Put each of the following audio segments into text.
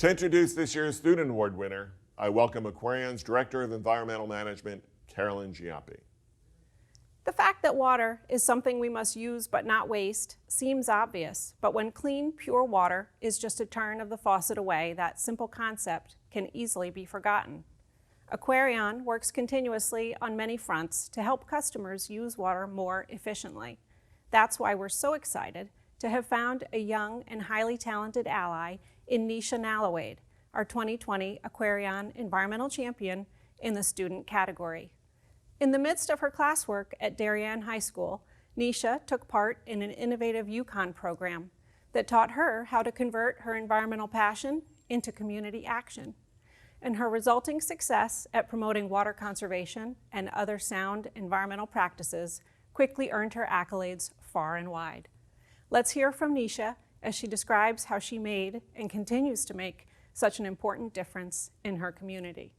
To introduce this year's Student Award winner, I welcome Aquarion's Director of Environmental Management, Carolyn Giampe. The fact that water is something we must use but not waste seems obvious, but when clean, pure water is just a turn of the faucet away, that simple concept can easily be forgotten. Aquarion works continuously on many fronts to help customers use water more efficiently. That's why we're so excited to have found a young and highly talented ally in Nisha Nalawade, our 2020 Aquarion Environmental Champion in the student category. In the midst of her classwork at Darien High School, Nisha took part in an innovative Yukon program that taught her how to convert her environmental passion into community action. And her resulting success at promoting water conservation and other sound environmental practices quickly earned her accolades far and wide. Let's hear from Nisha as she describes how she made and continues to make such an important difference in her community.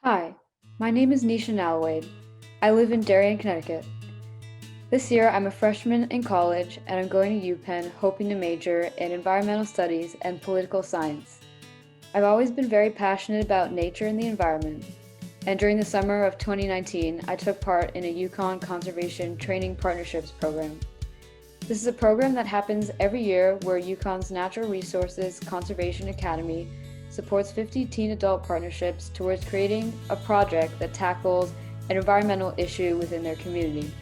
Hi, my name is Nisha Nalawade. I live in Darien, Connecticut. This year I'm a freshman in college and I'm going to UPenn hoping to major in environmental studies and political science. I've always been very passionate about nature and the environment, and during the summer of 2019 I took part in a Yukon Conservation Training Partnerships program. This is a program that happens every year where Yukon's Natural Resources Conservation Academy supports 50 teen-adult partnerships towards creating a project that tackles an environmental issue within their community.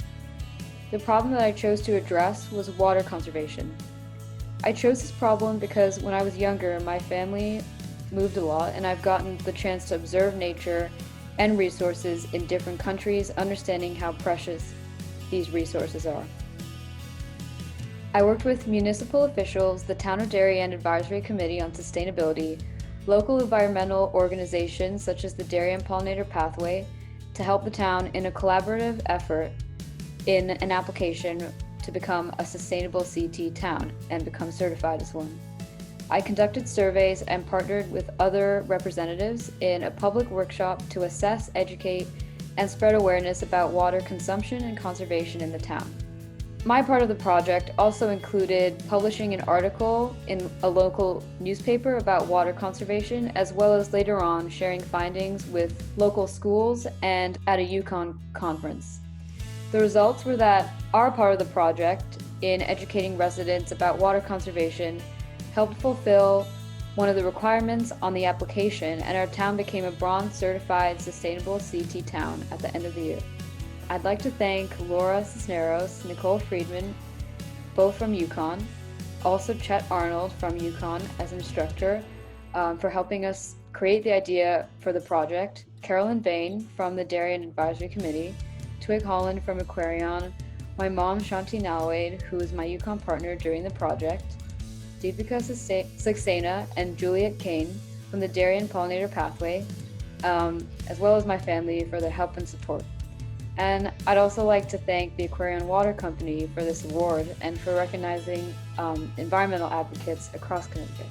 The problem that I chose to address was water conservation. I chose this problem because when I was younger, my family moved a lot and I've gotten the chance to observe nature and resources in different countries, understanding how precious these resources are. I worked with municipal officials, the Town of Darien Advisory Committee on Sustainability, local environmental organizations such as the Darien Pollinator Pathway, to help the town in a collaborative effort in an application to become a sustainable CT town and become certified as one. I conducted surveys and partnered with other representatives in a public workshop to assess, educate, and spread awareness about water consumption and conservation in the town. My part of the project also included publishing an article in a local newspaper about water conservation, as well as later on sharing findings with local schools and at a Yukon conference. The results were that our part of the project in educating residents about water conservation helped fulfill one of the requirements on the application, and our town became a bronze certified sustainable CT town at the end of the year. I'd like to thank Laura Cisneros, Nicole Friedman, both from Yukon, also Chet Arnold from Yukon as instructor for helping us create the idea for the project, Carolyn Bain from the Darien Advisory Committee, Twig Holland from Aquarion, my mom Shanti Nalawade, who is my Yukon partner during the project, Deepika Saxena and Juliet Kane from the Darien Pollinator Pathway, as well as my family for their help and support. And I'd also like to thank the Aquarion Water Company for this award and for recognizing environmental advocates across Connecticut.